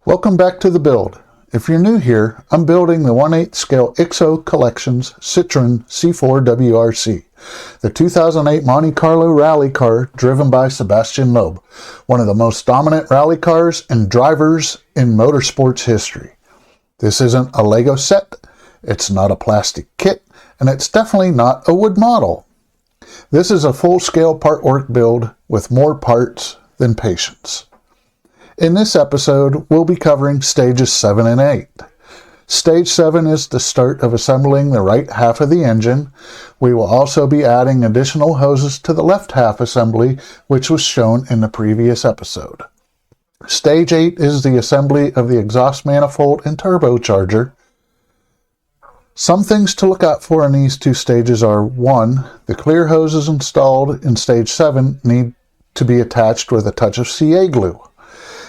Welcome back to the build. If you're new here, I'm building the 1/8 scale IXO Collections Citroën C4 WRC, the 2008 Monte Carlo rally car driven by Sébastien Loeb, one of the most dominant rally cars and drivers in motorsports history. This isn't a Lego set, it's not a plastic kit, and it's definitely not a wood model. This is a full-scale Partworks build with more parts than patience. In this episode, we'll be covering stages 7 and 8. Stage 7 is the start of assembling the right half of the engine. We will also be adding additional hoses to the left half assembly, which was shown in the previous episode. Stage 8 is the assembly of the exhaust manifold and turbocharger. Some things to look out for in these two stages are: 1. The clear hoses installed in stage 7 need to be attached with a touch of CA glue.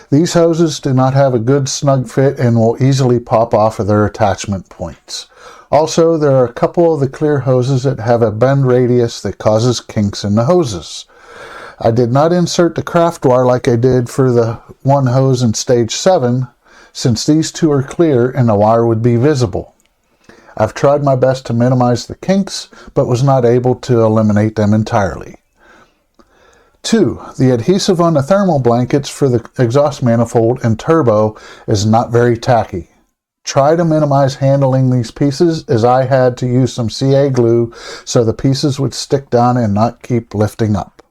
These hoses do not have a good snug fit and will easily pop off of their attachment points. Also, there are a couple of the clear hoses that have a bend radius that causes kinks in the hoses. I did not insert the craft wire like I did for the one hose in stage 7, since these two are clear and the wire would be visible. I've tried my best to minimize the kinks, but was not able to eliminate them entirely. 2. The adhesive on the thermal blankets for the exhaust manifold and turbo is not very tacky. Try to minimize handling these pieces, as I had to use some CA glue so the pieces would stick down and not keep lifting up.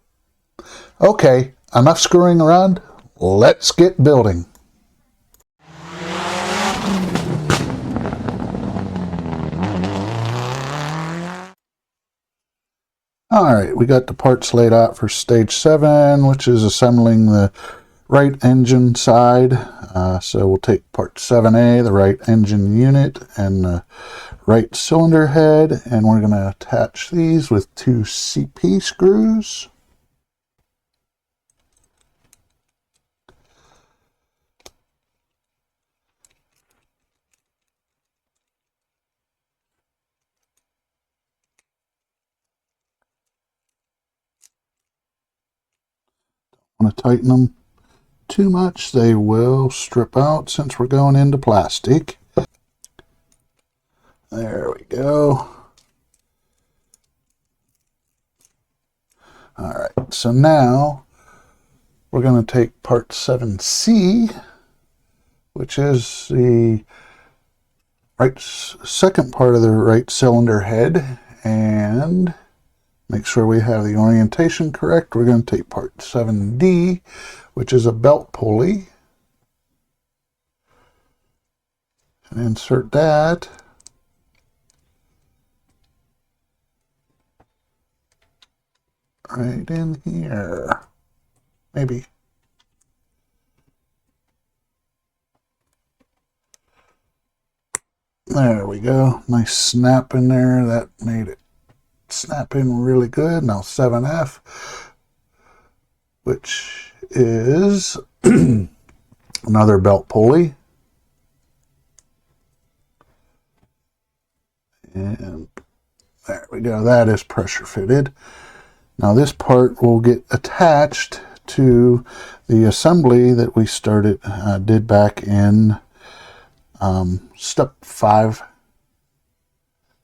Okay, enough screwing around, let's get building. Alright, we got the parts laid out for stage 7, which is assembling the right engine side. So we'll take part 7A, the right engine unit, and the right cylinder head, and we're going to attach these with 2 CP screws. Want to tighten them too much, they will strip out since we're going into plastic. There we go. Alright, so now we're going to take part 7C, which is the second part of the right cylinder head, and make sure we have the orientation correct. We're going to take part 7D, which is a belt pulley, and insert that. Right in here. Maybe. There we go. Nice snap in there. That made it snap in really good. Now 7F, which is another belt pulley, and there we go. That is pressure fitted. Now this part will get attached to the assembly that we did back in step 5.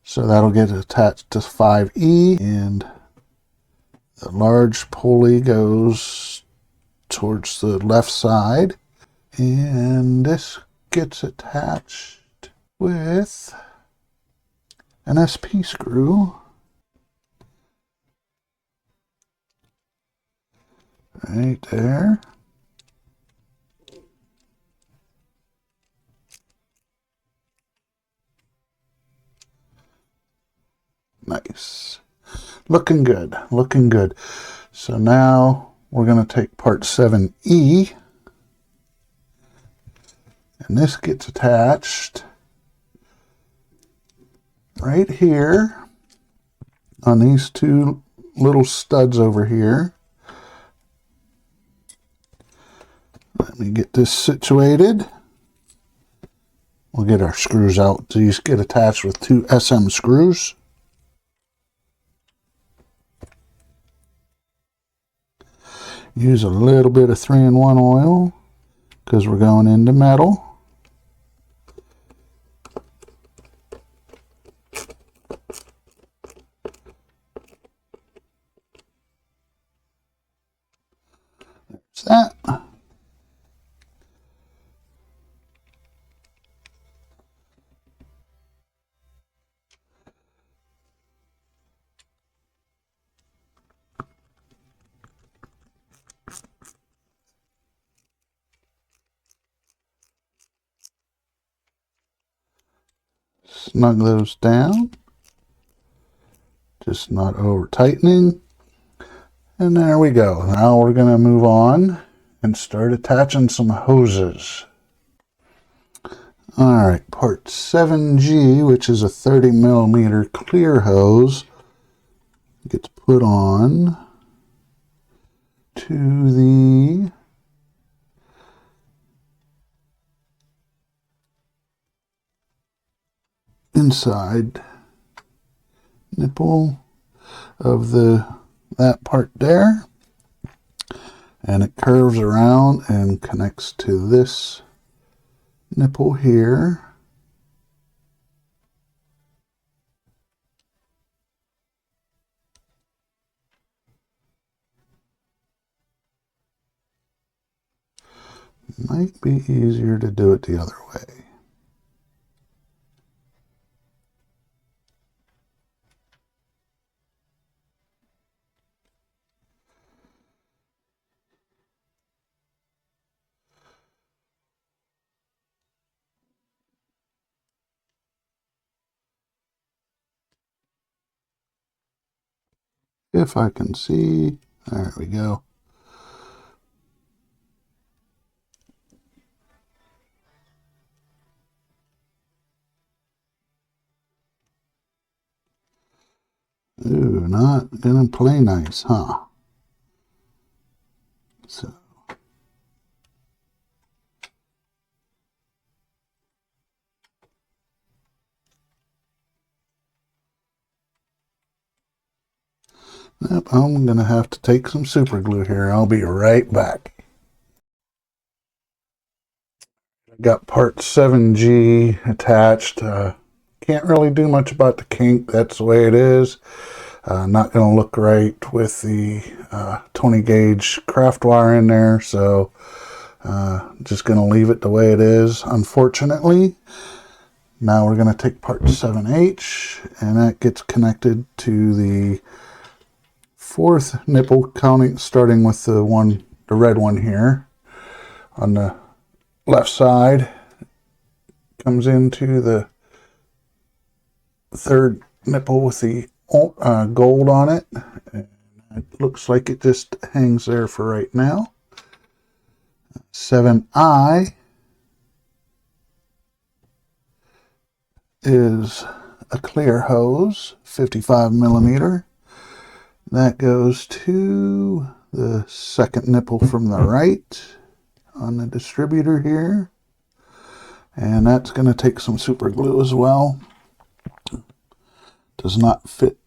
So that'll get attached to 5E, and the large pulley goes towards the left side, and this gets attached with an SP screw right there. Nice. Looking good, looking good. So now we're going to take part 7E, and this gets attached right here on these 2 little studs over here. Let me get this situated. We'll get our screws out. These get attached with 2 SM screws. Use a little bit of 3-in-1 oil, because we're going into metal. There's that. Snug those down, just not over tightening. And there we go. Now we're going to move on and start attaching some hoses. Alright, part 7G, which is a 30mm clear hose, gets put on to the inside nipple of that part there, and it curves around and connects to this nipple here. Might be easier to do it the other way. If I can see, there we go. Ooh, not gonna play nice, huh? So. Yep, I'm gonna have to take some super glue here. I'll be right back. I got part 7G attached. Can't really do much about the kink. That's the way it is. Not going to look right with the 20 gauge craft wire in there, so just going to leave it the way it is, unfortunately. Now we're going to take part 7H, and that gets connected to the fourth nipple, starting with the red one here on the left side. Comes into the third nipple with the gold on it. And it looks like it just hangs there for right now. 7I is a clear hose, 55mm. That goes to the second nipple from the right on the distributor here. And that's going to take some super glue as well. Does not fit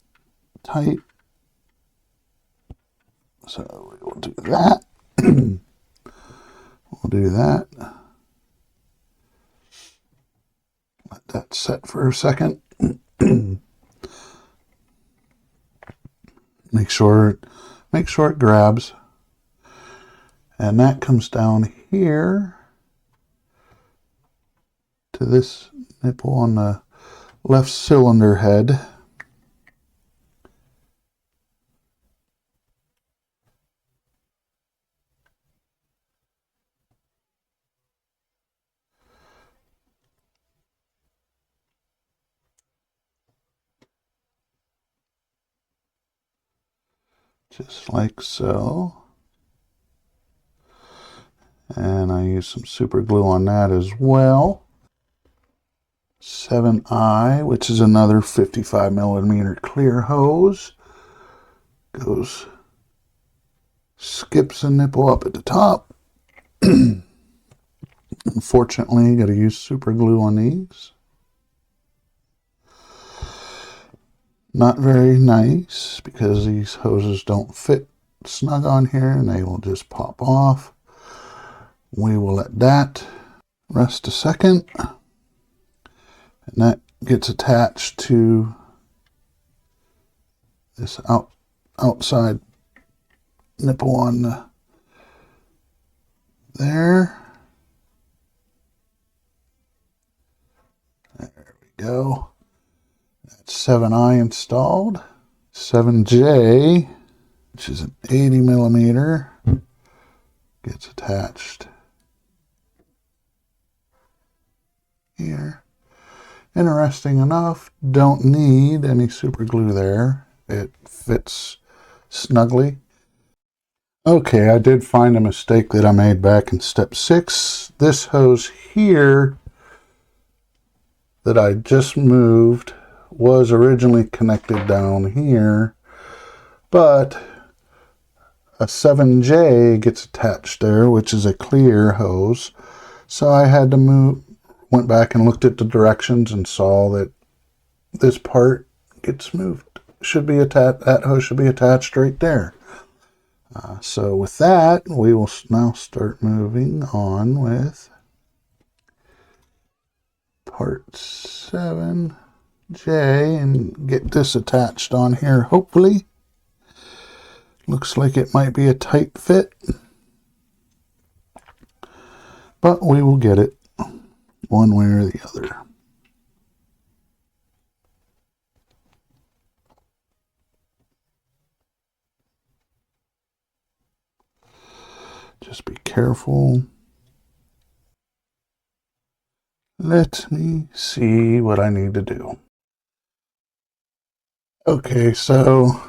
tight. So we will do that. We'll do that. Let that set for a second. Make sure it grabs. And that comes down here to this nipple on the left cylinder head. Just like so. And I use some super glue on that as well. 7I, which is another 55mm clear hose, skips a nipple up at the top. Unfortunately, you got to use super glue on these. Not very nice because these hoses don't fit snug on here and they will just pop off. We will let that rest a second, and that gets attached to this outside nipple on there. There we go. That's 7i installed. 7J, which is an 80 millimeter, gets attached here. Interesting enough, don't need any super glue there. It fits snugly. Okay, I did find a mistake that I made back in step 6. This hose here that I just moved was originally connected down here, but a 7J gets attached there, which is a clear hose. So I had to went back and looked at the directions and saw that this part gets moved. Should be attached. That hose should be attached right there. So with that, we will now start moving on with part 7J and get this attached on here, hopefully. Looks like it might be a tight fit, but we will get it one way or the other. Just be careful. Let me see what I need to do. Okay, so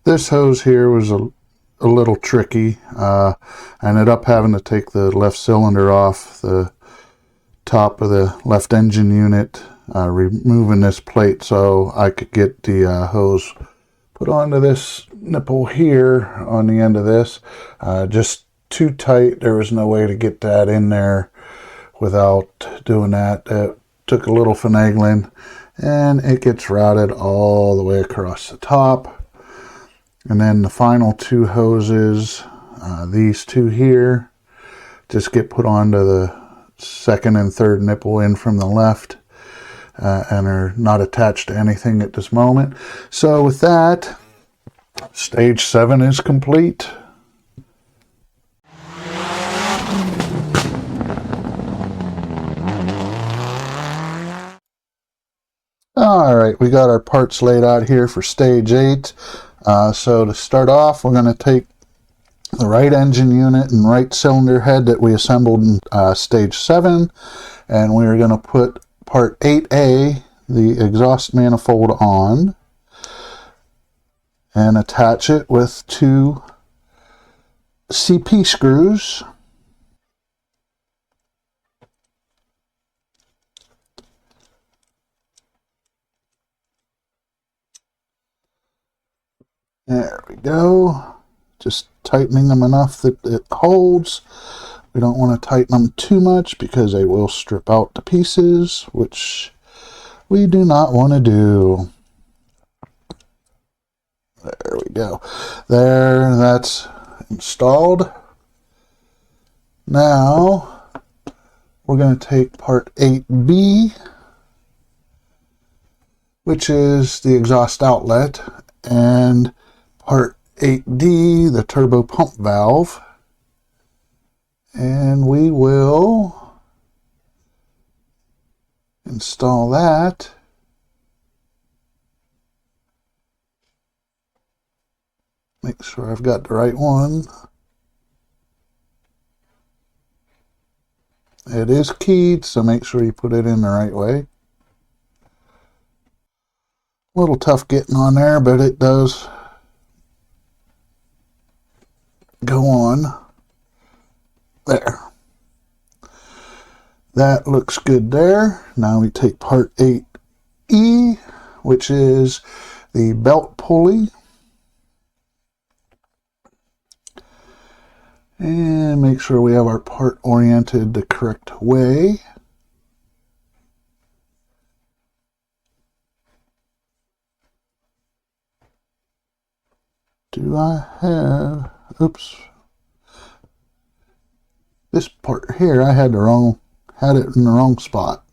this hose here was a little tricky. I ended up having to take the left cylinder off the top of the left engine unit, removing this plate so I could get the hose put onto this nipple here on the end of this. Just too tight. There was no way to get that in there without doing that. It took a little finagling, and it gets routed all the way across the top. And then the final two hoses, these two here, just get put onto the second and third nipple in from the left, and are not attached to anything at this moment. So with that, stage 7 is complete. All right, we got our parts laid out here for stage 8. So to start off, we're going to take the right engine unit and right cylinder head that we assembled in stage 7, and we're going to put part 8A, the exhaust manifold, on and attach it with 2 CP screws. There we go. Just tightening them enough that it holds. We don't want to tighten them too much because they will strip out to pieces, which we do not want to do. There we go. There, that's installed. Now, we're going to take part 8B, which is the exhaust outlet, and part 8D, the turbo pump valve, and we will install that. Make sure I've got the right one. It is keyed, so make sure you put it in the right way. A little tough getting on there, but it does go on. There. That looks good there. Now we take part 8E, which is the belt pulley. And make sure we have our part oriented the correct way. Do I have, oops. This part here, I had it in the wrong spot.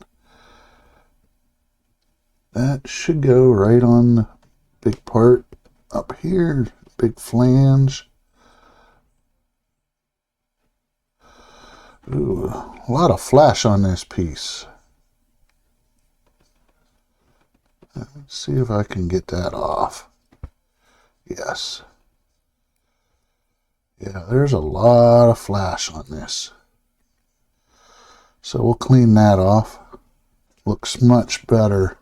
That should go right on the big part up here, big flange. Ooh, a lot of flash on this piece. Let's see if I can get that off. Yes. Yeah, there's a lot of flash on this. So we'll clean that off. Looks much better.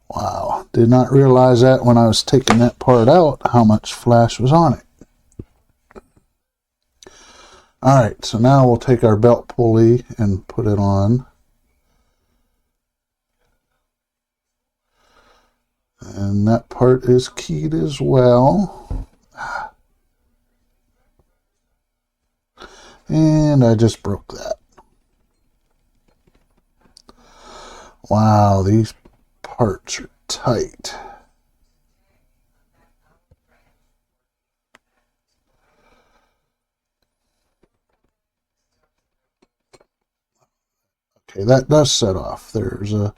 Wow, did not realize that when I was taking that part out, how much flash was on it. Alright, so now we'll take our belt pulley and put it on. And that part is keyed as well. And I just broke that. Wow, these parts are tight. Okay, that does set off. There's a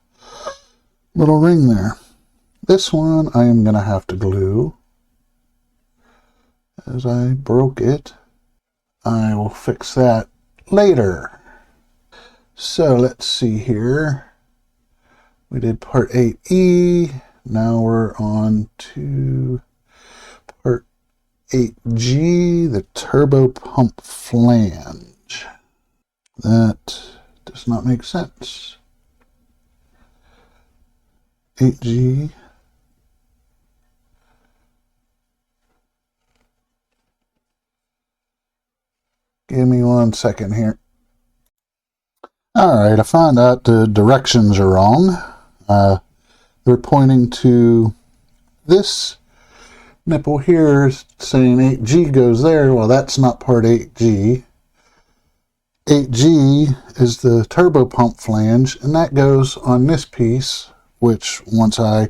little ring there. This one I am going to have to glue, as I broke it. I will fix that later. So let's see here. We did part 8E. Now we're on to part 8G, the turbo pump flange. That does not make sense. 8G. Give me 1 second here. Alright, I found out the directions are wrong. They're pointing to this nipple here, saying 8G goes there. Well, that's not part 8G. 8G is the turbo pump flange, and that goes on this piece, which once I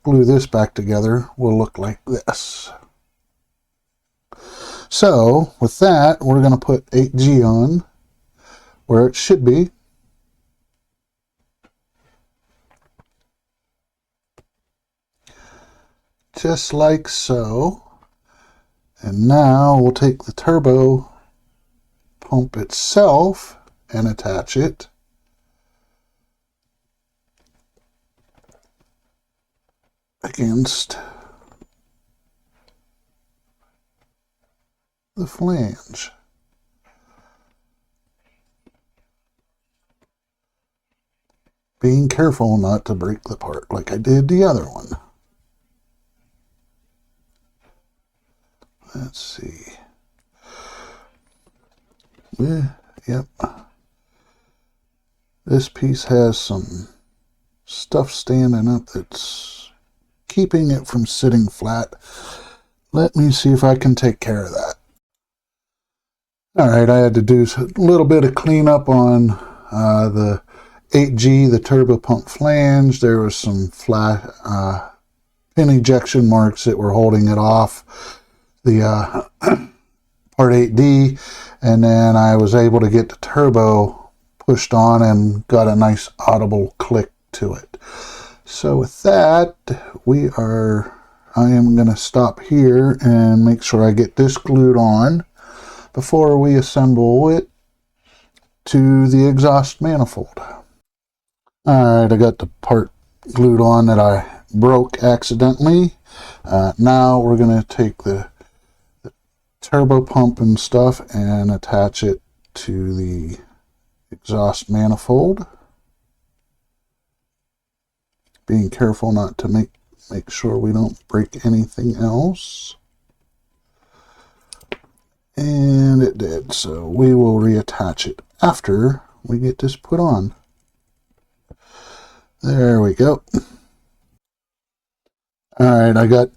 glue this back together will look like this. So with that, we're going to put 8G on where it should be. Just like so. And now we'll take the turbo pump itself and attach it. Against the flange. Being careful not to break the part like I did the other one. Let's see. Yep. This piece has some stuff standing up that's keeping it from sitting flat. Let me see if I can take care of that. Alright, I had to do a little bit of cleanup on the 8G, the turbo pump flange. There was some flat pin ejection marks that were holding it off the part 8D, and then I was able to get the turbo pushed on and got a nice audible click to it. So with that, I am going to stop here and make sure I get this glued on before we assemble it to the exhaust manifold. Alright, I got the part glued on that I broke accidentally. Now we're going to take the turbo pump and stuff and attach it to the exhaust manifold. Being careful not to make sure we don't break anything else. And it did, so we will reattach it after we get this put on. There we go. Alright, I got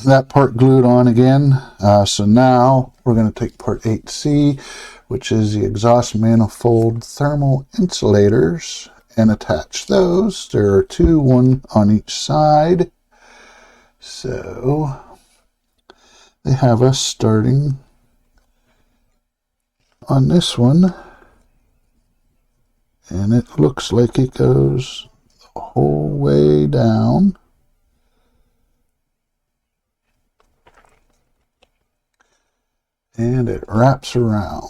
that part glued on again. So now we're going to take part 8C, which is the exhaust manifold thermal insulators, and attach those. There are two, one on each side. So they have us starting on this one, and it looks like it goes the whole way down. And it wraps around.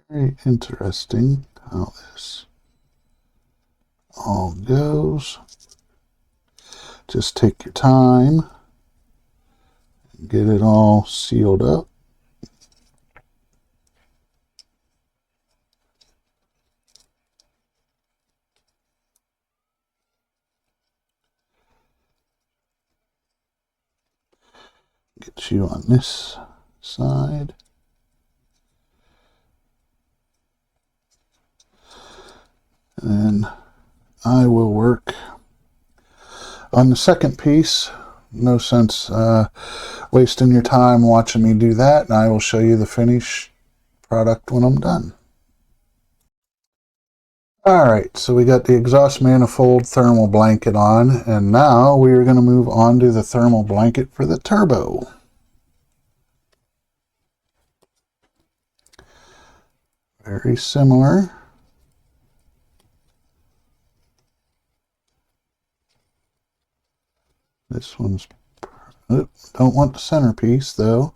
Very interesting how this all goes. Just take your time and get it all sealed up. Get you on this side. And then I will work on the second piece. No sense wasting your time watching me do that, and I will show you the finished product when I'm done. Alright, so we got the exhaust manifold thermal blanket on, and now we are going to move on to the thermal blanket for the turbo. Very similar. This one's, don't want the centerpiece though.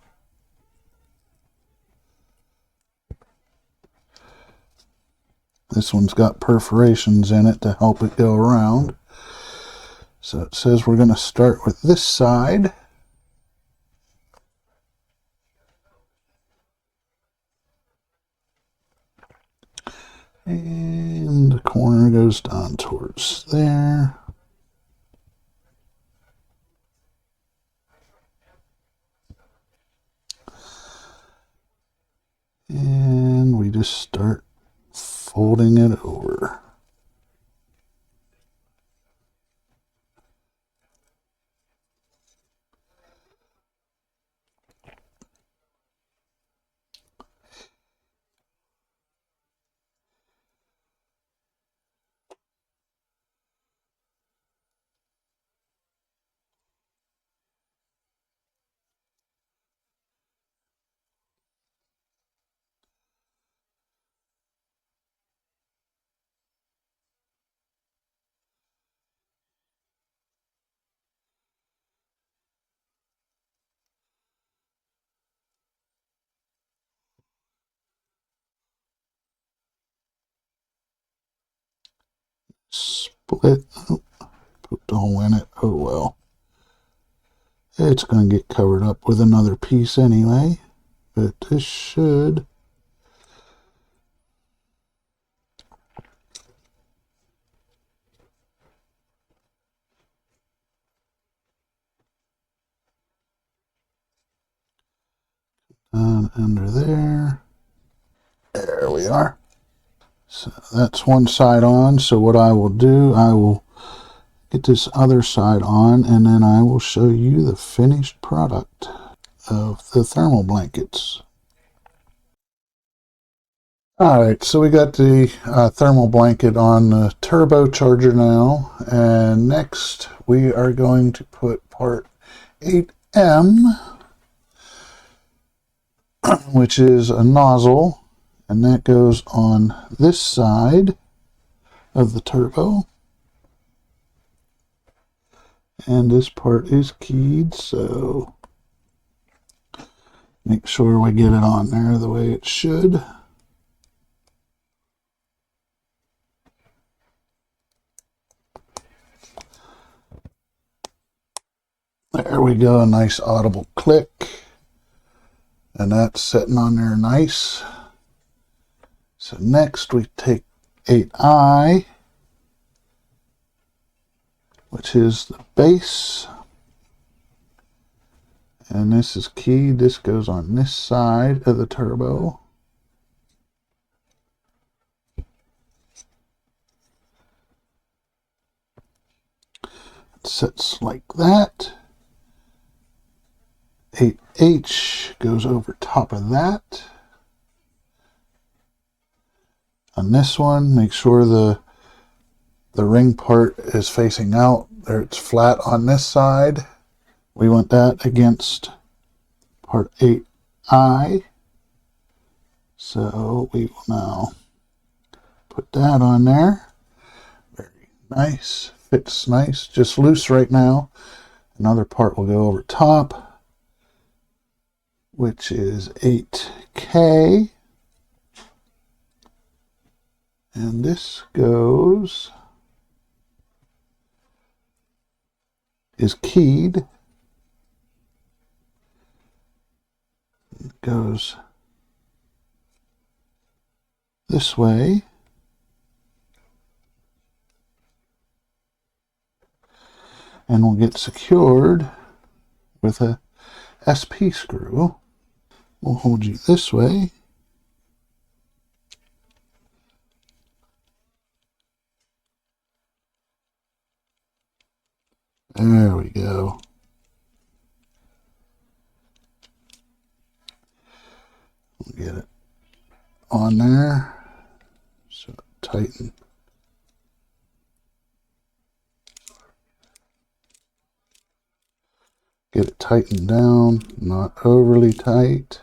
This one's got perforations in it to help it go around. So it says we're going to start with this side. And the corner goes down towards there. And we just start folding it over. Split. Oh, poked a hole in it. Oh well. It's going to get covered up with another piece anyway, but this should. Under there. There we are. So that's one side on. So what I will do, I will get this other side on, and then I will show you the finished product of the thermal blankets. Alright, so we got the thermal blanket on the turbocharger now, and next we are going to put part 8M, which is a nozzle, and that goes on this side of the turbo. And this part is keyed, so make sure we get it on there the way it should. There we go, a nice audible click. And that's sitting on there nice. So next we take 8I, which is the base. And this is keyed. This goes on this side of the turbo. Sits like that. 8H goes over top of that. On this one, make sure the ring part is facing out. There, it's flat on this side. We want that against part 8I. So we will now put that on there. Very nice. Fits nice. Just loose right now. Another part will go over top, which is 8K. And this is keyed. It goes this way. And will get secured with a SP screw. We'll hold you this way. There we go. We'll get it on there. So tighten. Get it tightened down, not overly tight,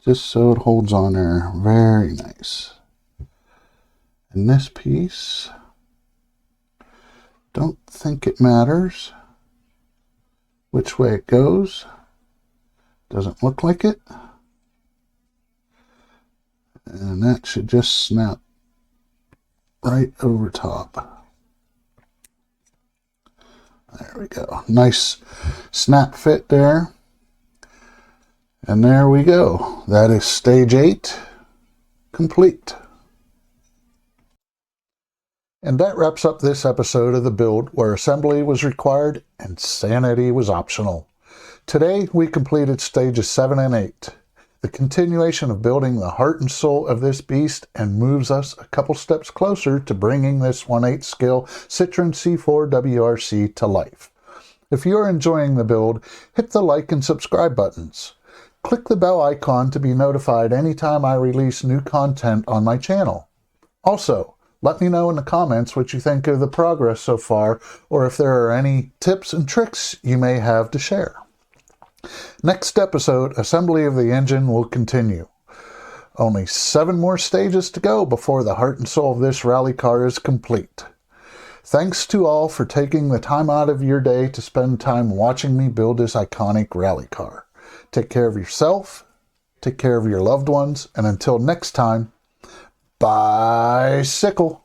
just so it holds on there. Very nice. And this piece, don't think it matters which way it goes. Doesn't look like it. And that should just snap right over top. There we go. Nice snap fit there. And there we go. That is stage 8 complete. And that wraps up this episode of the build where assembly was required and sanity was optional. Today we completed stages 7 and 8. The continuation of building the heart and soul of this beast and moves us a couple steps closer to bringing this 1/8 scale Citroën C4 WRC to life. If you're enjoying the build, hit the like and subscribe buttons. Click the bell icon to be notified anytime I release new content on my channel. Also, let me know in the comments what you think of the progress so far, or if there are any tips and tricks you may have to share. Next episode, assembly of the engine will continue. Only 7 more stages to go before the heart and soul of this rally car is complete. Thanks to all for taking the time out of your day to spend time watching me build this iconic rally car. Take care of yourself, take care of your loved ones, and until next time, bicycle.